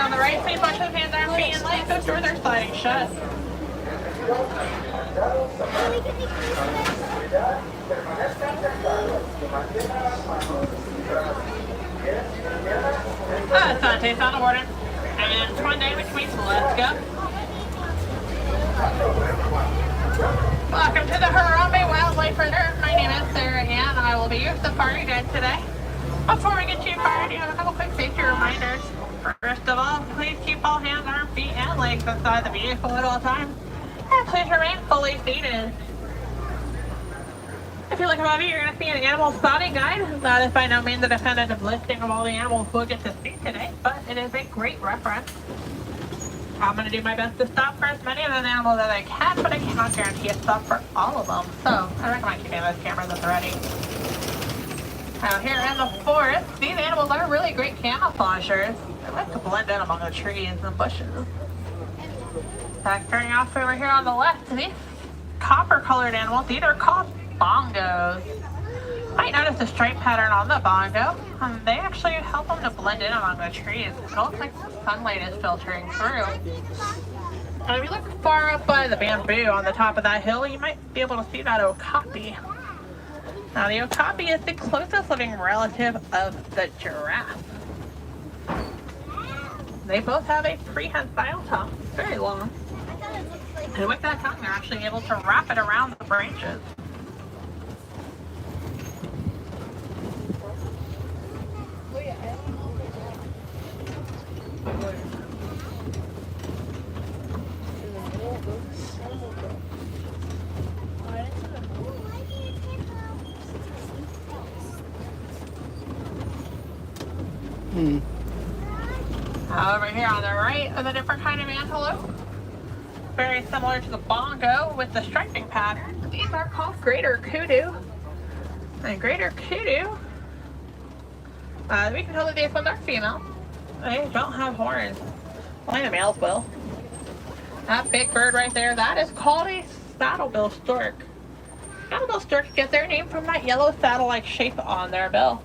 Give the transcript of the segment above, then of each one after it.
on the right, please watch those hands, arms, feet, and legs. Those doors are sliding shut. Sante's on the water. And one day between, let's go. Welcome to the Harambe Wildlife Reserve. My name is Sarah Ann. I will be your safari guide today. Before we get too far, I do have a couple quick safety reminders. First of all, please keep all hands, arms, feet, and legs inside the vehicle at all times. And please remain fully seated. If you look above you, you're going to see an animal spotting guide. That is by no means a definitive listing of all the animals we'll get to see today, but it is a great reference. I'm going to do my best to stop for as many of those animals as I can, but I cannot guarantee a stop for all of them. So I recommend keeping those cameras at the ready. Now here in the forest, these animals are really great camouflagers. They like to blend in among the trees and bushes. Starting off over here on the left, these copper-colored animals, these are called bongos. You might notice the stripe pattern on the bongo. They actually help them to blend in among the trees. It looks like the sunlight is filtering through. And if you look far up by the bamboo on the top of that hill, you might be able to see that okapi. Now the okapi is the closest living relative of the giraffe. They both have a prehensile tongue, very long. And with that tongue, they're actually able to wrap it around the branches. Over here on the right is a different kind of antelope. Very similar to the bongo with the striping pattern. These are called greater kudu. And greater kudu, we can tell that these ones are female. They don't have horns. Only the males will. That big bird right there, that is called a saddlebill stork. Saddlebill storks get their name from that yellow saddle-like shape on their bill.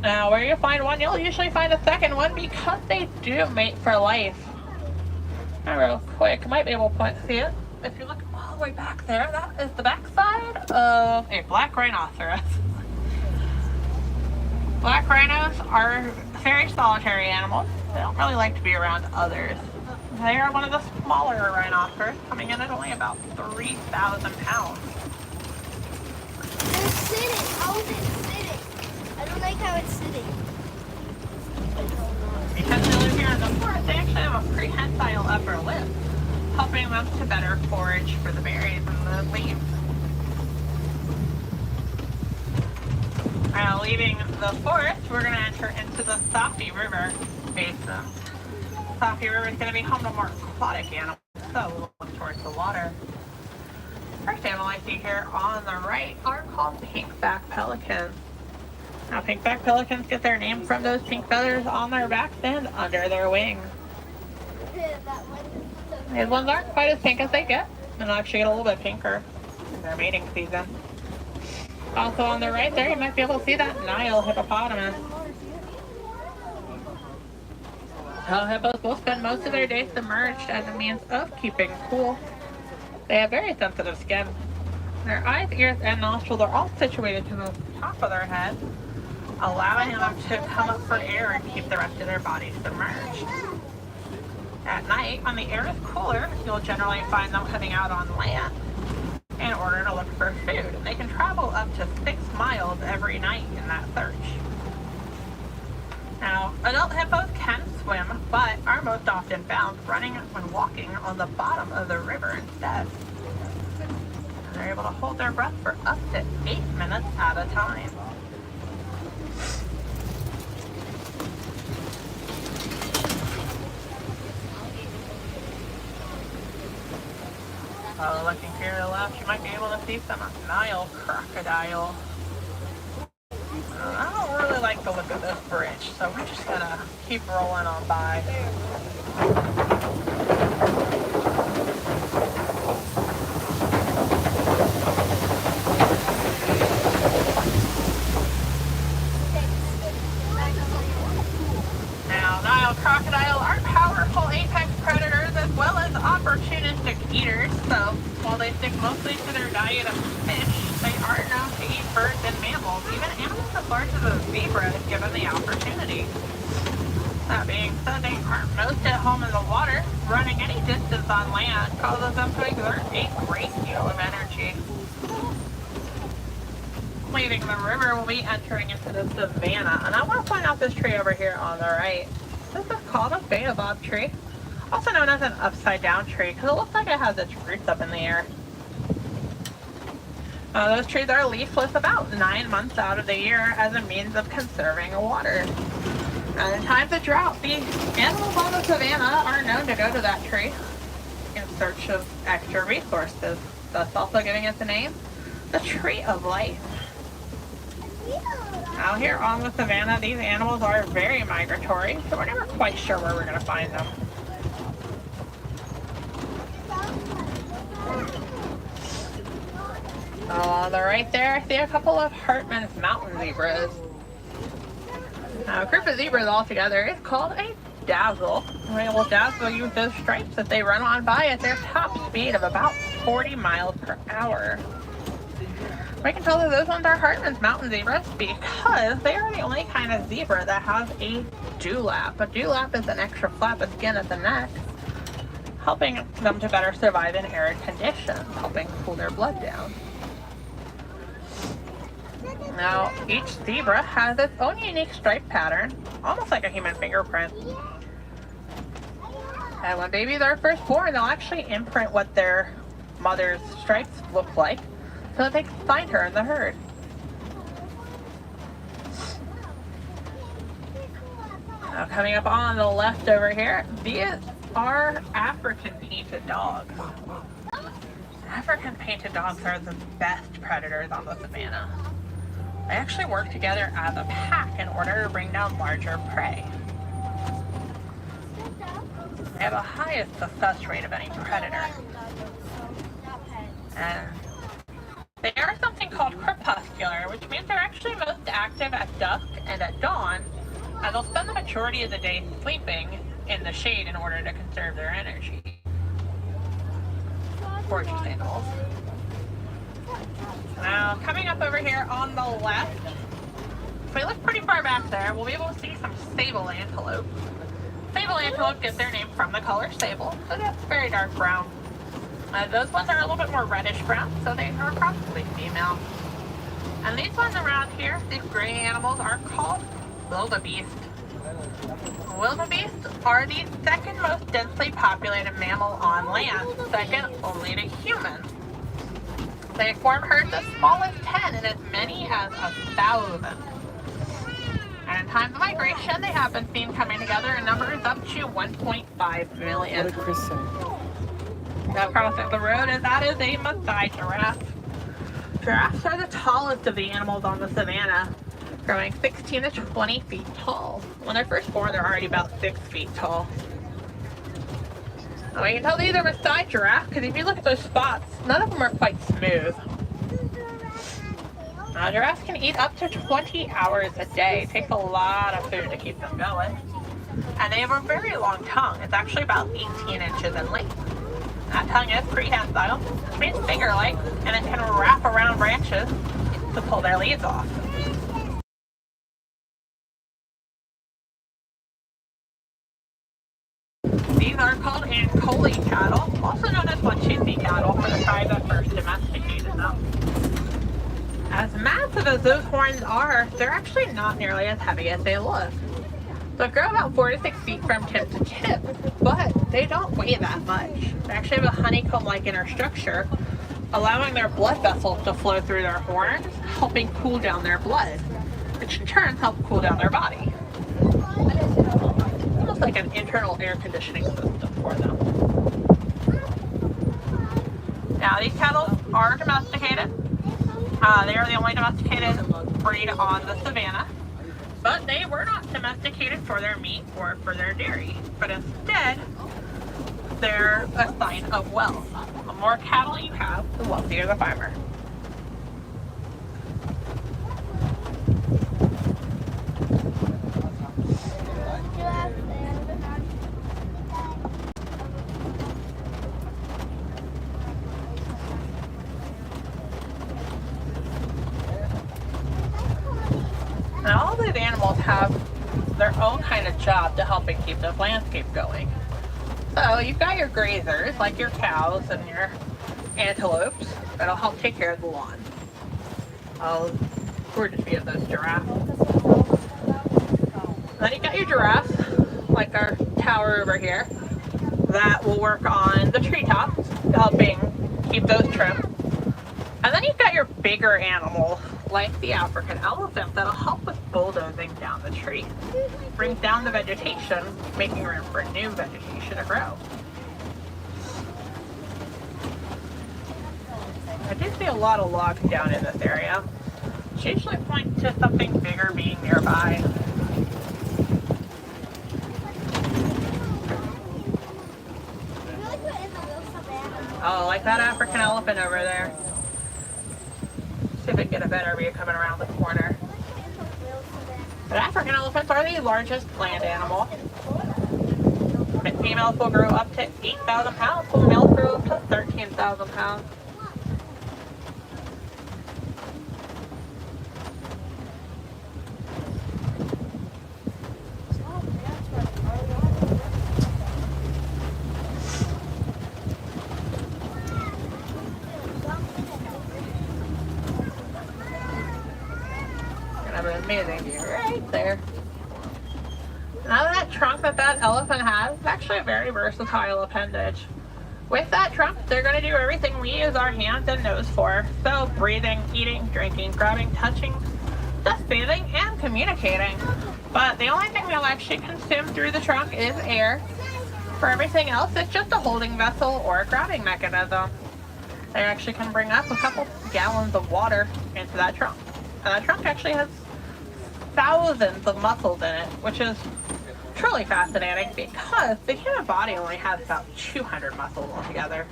Now, where you find one, you'll usually find a second one because they do mate for life. Now, real quick, you might be able to see it. If you look all the way back there, that is the backside of a black rhinoceros. Black rhinos are very solitary animals. They don't really like to be around others. They are one of the smaller rhinoceros, coming in at only about 3,000 pounds. It's sitting. How is it sitting? I don't like how it's sitting. Because they live here in the forest, they actually have a prehensile upper lip, helping them to better forage for the berries and the leaves. Now, leaving the forest, we're going to enter into the Safi River basin. Safi River is going to be home to more aquatic animals, so we'll look towards the water. First animal I see here on the right are called pinkback pelicans. Now, pinkback pelicans get their name from those pink feathers on their backs and under their wings. These ones aren't quite as pink as they get, and they'll actually get a little bit pinker in their mating season. Also on the right there, you might be able to see that Nile hippopotamus. Nile hippos will spend most of their days submerged as a means of keeping cool. They have very sensitive skin. Their eyes, ears, and nostrils are all situated to the top of their head, allowing them to come up for air and keep the rest of their body submerged. At night, when the air is cooler, you'll generally find them coming out on land in order to look for food. They can travel up to 6 miles every night in that search. Now, adult hippos can swim, but are most often found running when walking on the bottom of the river instead. And they're able to hold their breath for up to 8 minutes at a time. Looking here to the left, you might be able to see some Nile crocodile. I don't really like the look of this bridge, so we're just gonna keep rolling on by. Now, Nile Now, crocodiles are powerful apex predators as well as opportunistic eaters, so while they stick mostly to their diet of fish, they are known to eat birds and mammals, even animals as large as a zebra if given the opportunity. That being said, they are most at home in the water. Running any distance on land causes them to exert a great deal of energy. Leaving the river, we'll be entering into the savanna, and I want to point out this tree over here on the right. This is called a baobab tree, also known as an upside down tree because it looks like it has its roots up in the air. Those trees are leafless about 9 months out of the year as a means of conserving water. And in times of drought, the animals on the savanna are known to go to that tree in search of extra resources, thus also giving it the name, the Tree of Life. Out here on the savanna, these animals are very migratory, so we're never quite sure where we're going to find them. On the right there, I see a couple of Hartmann's mountain zebras. Now, a group of zebras all together is called a dazzle. Well, dazzle use those stripes that they run on by at their top speed of about 40 miles per hour. We can tell that those ones are Hartmann's mountain zebras because they are the only kind of zebra that has a dewlap. A dewlap is an extra flap of skin at the neck, helping them to better survive in arid conditions, helping cool their blood down. Now, each zebra has its own unique stripe pattern, almost like a human fingerprint. And when babies are first born, they'll actually imprint what their mother's stripes look like, so that they can find her in the herd. Now, coming up on the left over here, these are African painted dogs. African painted dogs are the best predators on the savanna. They actually work together as a pack in order to bring down larger prey. They have the highest success rate of any predator. And they are something called crepuscular, which means they're actually most active at dusk and at dawn, and they'll spend the majority of the day sleeping in the shade in order to conserve their energy. Gorgeous animals. Now, coming up over here on the left, if we look pretty far back there, we'll be able to see some sable antelope. Sable antelope get their name from the color sable, so that's very dark brown. Those ones are a little bit more reddish brown, so they are probably female. And these ones around here, these gray animals, are called wildebeest. Wildebeest are the second most densely populated mammal on land, second only to humans. They form herds as small as 10 and as many as 1,000. And in times of migration, they have been seen coming together in numbers up to 1.5 million. What did Chris say? Now crossing the road, that is a Maasai giraffe. Giraffes are the tallest of the animals on the savanna, growing 16 to 20 feet tall. When they're first born, they're already about 6 feet tall. Now you can tell these are Maasai giraffe because if you look at those spots, none of them are quite smooth. Now, giraffes can eat up to 20 hours a day. It takes a lot of food to keep them going. And they have a very long tongue. It's actually about 18 inches in length. That tongue is prehensile, which means finger-like, and it can wrap around branches to pull their leaves off. These are called Ankole cattle, also known as Wachisi cattle for the tribe that first domesticated them. As massive as those horns are, they're actually not nearly as heavy as they look. They'll grow about 4 to 6 feet from tip to tip, but they don't weigh that much. They actually have a honeycomb-like inner structure, allowing their blood vessels to flow through their horns, helping cool down their blood, which in turn helps cool down their body. Almost like an internal air conditioning system for them. Now, these cattle are domesticated. They are the only domesticated breed on the savanna. But they were not domesticated for their meat or for their dairy, but instead, they're a sign of wealth. The more cattle you have, the wealthier the farmer. animals have their own kind of job to helping keep the landscape going. So you've got your grazers, like your cows and your antelopes, that'll help take care of the lawn. Oh, gorgeous view of those giraffes. Then you've got your giraffes, like our tower over here, that will work on the treetops, helping keep those trim. And then you've got your bigger animals, like the African elephant, that'll help with bulldozing down the tree. Brings down the vegetation, making room for new vegetation to grow. I do see a lot of logs down in this area, which usually point to something bigger being nearby. Oh, like that African elephant over there. See if we can get a better view coming around the corner. But African elephants are the largest land animal. The females will grow up to 8,000 pounds, while males grow up to 13,000 pounds. Amazing view right there. Now that trunk that elephant has is actually a very versatile appendage. With that trunk, they're going to do everything we use our hands and nose for. So breathing, eating, drinking, grabbing, touching, just bathing, and communicating. But the only thing they'll actually consume through the trunk is air. For everything else, it's just a holding vessel or a grabbing mechanism. They actually can bring up a couple gallons of water into that trunk. And that trunk actually has thousands of muscles in it, which is truly fascinating because the human body only has about 200 muscles altogether.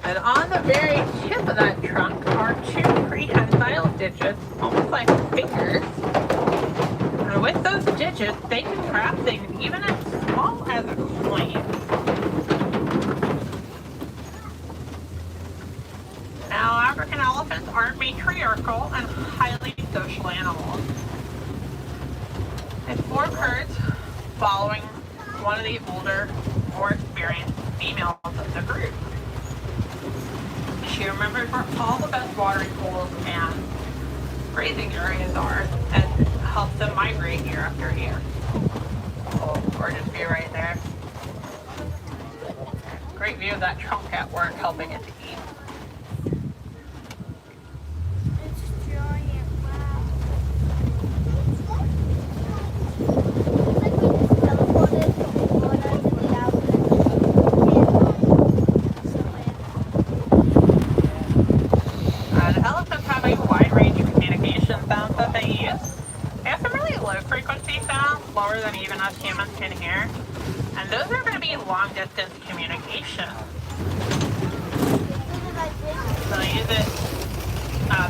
And on the very tip of that trunk are two prehensile digits, almost like fingers. And with those digits, they can grab things even as small as a coin. Now, African elephants are matriarchal and highly social animals. They form herds following one of the older, more experienced females of the group. She remembers where all the best watering holes and grazing areas are and helps them migrate year after year. Oh, gorgeous view right there. Great view of that trunk at work helping it to eat. Lower than even us humans can hear, and those are going to be long distance communication. So they use it,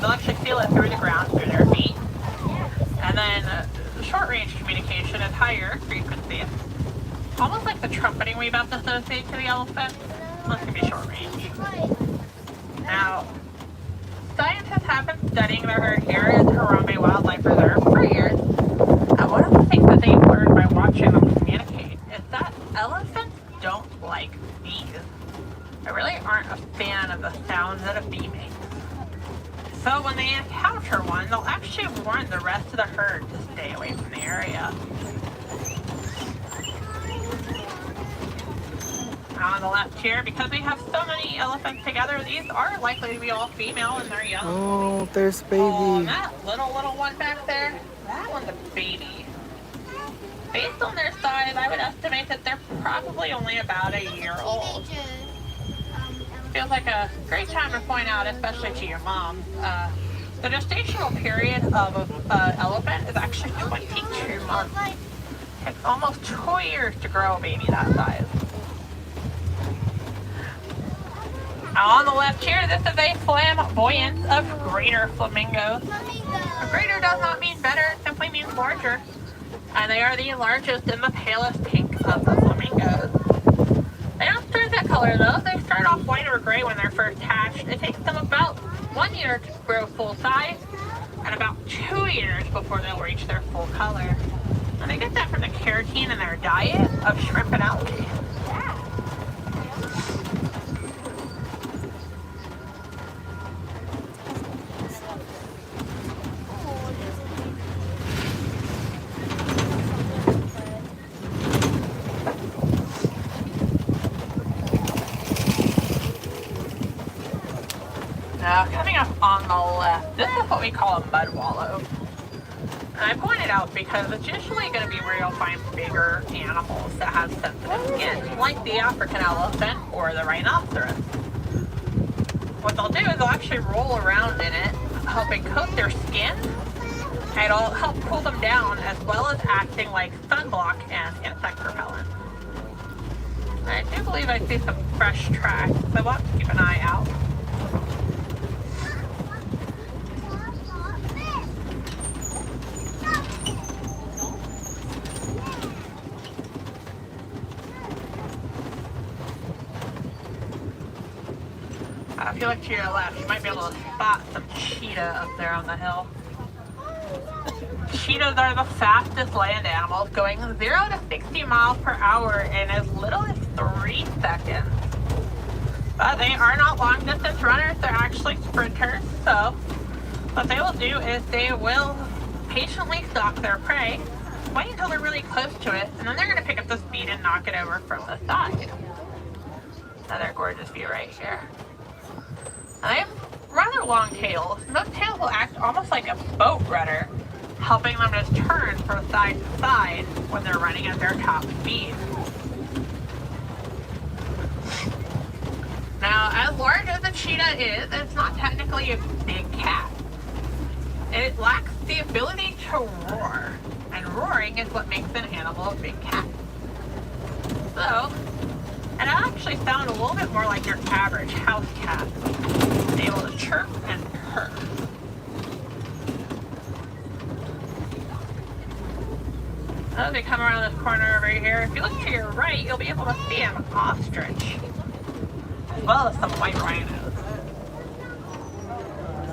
they'll actually feel it through the ground, through their feet, and then short range communication is higher frequencies, almost like the trumpeting we about to associate to the elephant. This can be short range. Now, scientists have been studying the herd here at Harambe Wildlife Reserve for years. One of the things that they've learned by watching them communicate is that elephants don't like bees. They really aren't a fan of the sounds that a bee makes. So when they encounter one, they'll actually warn the rest of the herd to stay away from the area. On the left here, because we have so many elephants together, these are likely to be all female and they're young. Oh, there's baby. Oh, and that little one back there, that one's a baby. Based on their size, I would estimate that they're probably only about a year old. Feels like a great time to point out, especially to your mom, the gestational period of an elephant is actually 22 months. It's almost 2 years to grow a baby that size. Now on the left here, this is a flamboyance of greater flamingos. Greater does not mean better, it simply means larger. And they are the largest and the palest pink of the flamingos. They don't start that color though. They start off white or gray when they're first hatched. It takes them about 1 year to grow full size. and about 2 years before they'll reach their full color. And they get that from the keratin in their diet of shrimp and algae. Now, coming up on the left, this is what we call a mud wallow. And I pointed out because it's usually going to be where you'll find bigger animals that have sensitive skin, like the African elephant or the rhinoceros. What they'll do is they'll actually roll around in it, helping coat their skin, and it'll help cool them down, as well as acting like sunblock and insect repellent. I do believe I see some fresh tracks, so we'll have to keep an eye out. If you look to your left, you might be able to spot some cheetah up there on the hill. Cheetahs are the fastest land animals, going 0 to 60 miles per hour in as little as 3 seconds. But they are not long distance runners, they're actually sprinters. So what they will do is they will patiently stalk their prey, wait until they're really close to it, and then they're going to pick up the speed and knock it over from the side. Another gorgeous view right here. They have rather long tails. Those tails will act almost like a boat rudder, helping them to turn from side to side when they're running at their top speed. Now, as large as a cheetah is, it's not technically a big cat. It lacks the ability to roar, and roaring is what makes an animal a big cat. So, and it actually sounds a little bit more like your average house cat, able to chirp and purr. As we come around this corner over here, if you look to your right, you'll be able to see an ostrich, as well as some white rhinos.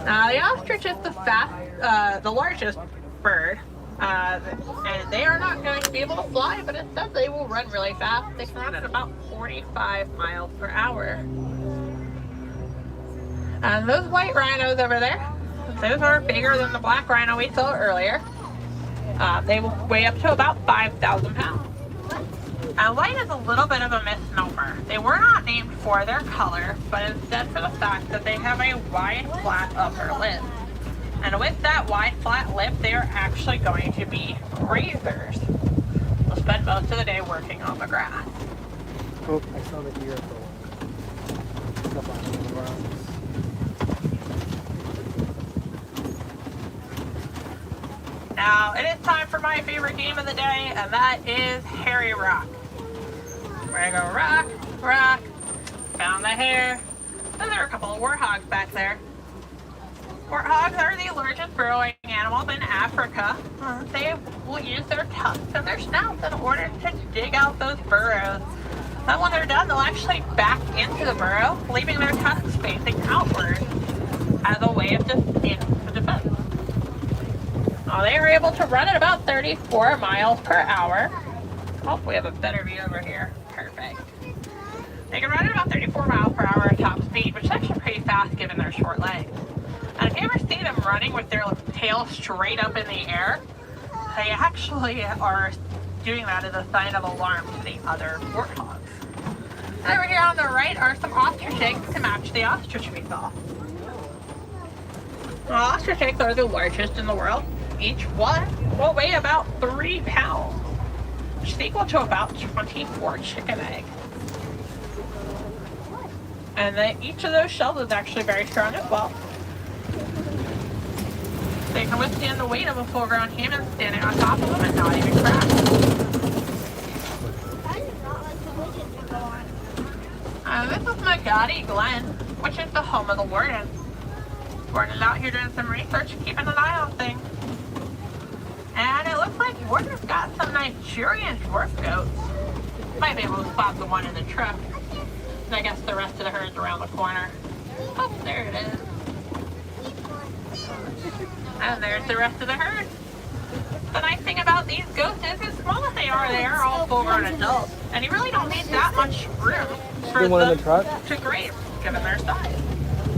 The ostrich is the largest bird, and they are not going to be able to fly, but instead they will run really fast. They can run at about 45 miles per hour. And those white rhinos over there, those are bigger than the black rhino we saw earlier. They will weigh up to about 5,000 pounds. White is a little bit of a misnomer. They were not named for their color, but instead for the fact that they have a wide, flat upper lip. And with that wide, flat lip, they are actually going to be grazers. They'll spend most of the day working on the grass. Oh, I saw the ear stuff on the ground. Now, it is time for my favorite game of the day, and that is Hairy Rock. We're gonna go rock, rock, found the hare. Then there are a couple of warthogs back there. Warthogs are the largest burrowing animals in Africa. They will use their tusks and their snouts in order to dig out those burrows. Then when they're done, they'll actually back into the burrow, leaving their tusks facing outward as a way of defense. Now, they are able to run at about 34 miles per hour. Oh, we have a better view over here. Perfect. They can run at about 34 miles per hour at top speed, which is actually pretty fast given their short legs. And if you ever see them running with their tail straight up in the air, they actually are doing that as a sign of alarm to the other warthogs. And over here on the right are some ostrich eggs to match the ostrich we saw. Well, ostrich eggs are the largest in the world. Each one will weigh about 3 pounds, which is equal to about 24 chicken eggs. And each of those shells is actually very strong as well. They can withstand the weight of a full-grown human standing on top of them and not even crack. I do not like the widget to go on. This is Magadi Glen, which is the home of the warden. Warden is out here doing some research, keeping an eye on things. And it looks like Warden's got some Nigerian dwarf goats. Might be able to spot the one in the truck. And I guess the rest of the herd's around the corner. Oh, there it is. And there's the rest of the herd. The nice thing about these goats is, as small as they are all full-grown adults. And you really don't need that much room for one in them the truck? to graze, given their size.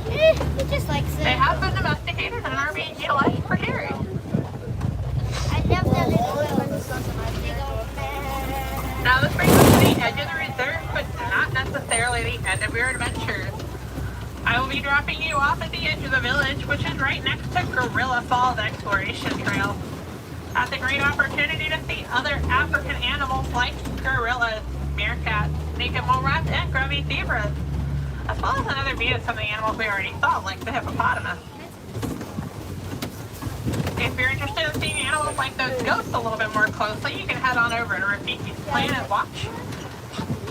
He just likes it. They have been domesticated and are being utilized for dairy. I never done it. Now this brings us to the edge of the reserve, but not necessarily the end of your adventures. I will be dropping you off at the edge of the village, which is right next to Gorilla Falls Exploration Trail. That's a great opportunity to see other African animals like gorillas, meerkats, naked mole rats, and grubby zebras, as well as another view of some of the animals we already saw, like the hippopotamus. If you're interested in seeing animals like those goats a little bit more closely, you can head on over to Rafiki's Planet Watch.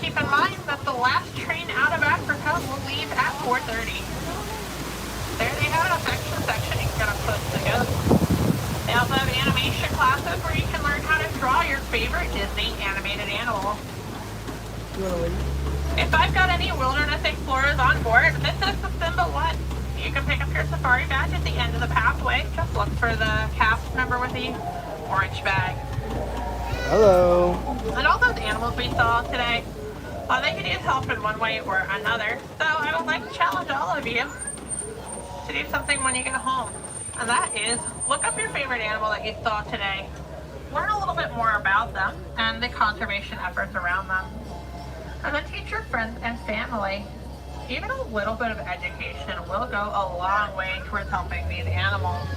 Keep in mind that the last train out of Africa will leave at 4:30. There they have an affection section you can get up close to go. They also have animation classes where you can learn how to draw your favorite Disney animated animal. You wanna leave? If I've got any wilderness explorers on board, this is the Simba one. You can pick up your safari badge at the end of the pathway. Just look for the cast member with the orange bag. Hello. And all those animals we saw today, they could use help in one way or another. So I would like to challenge all of you to do something when you get home. And that is, look up your favorite animal that you saw today. Learn a little bit more about them and the conservation efforts around them. And then teach your friends and family. Even a little bit of education will go a long way towards helping these animals.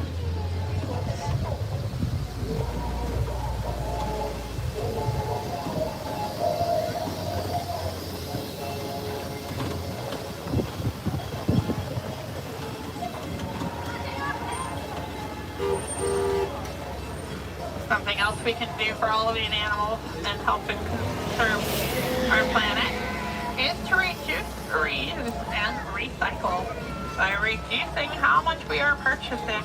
Something else we can do for all of these animals and helping conserve our planet is to reduce, reuse, and recycle by reducing how much we are purchasing,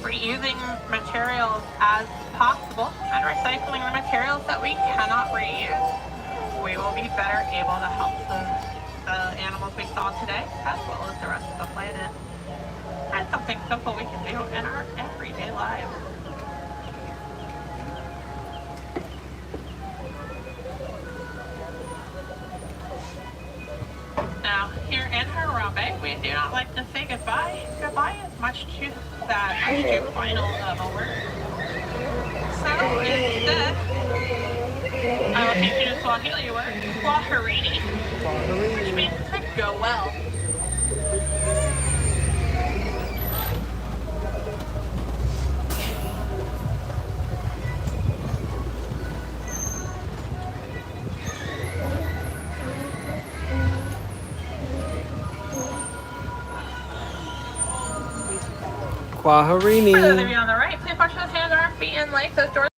reusing materials as possible, and recycling the materials that we cannot reuse. We will be better able to help the animals we saw today, as well as the rest of the planet. And something simple we can do in our everyday lives. Now, here in Harambe, we do not like to say goodbye. Goodbye is much too sad, much too final of a word. So instead, I will teach you the Swahili word, Kwaherini, which means to go well. Kwaherini. For those of you on the right, please watch those hands, arms, feet, and legs. Those doors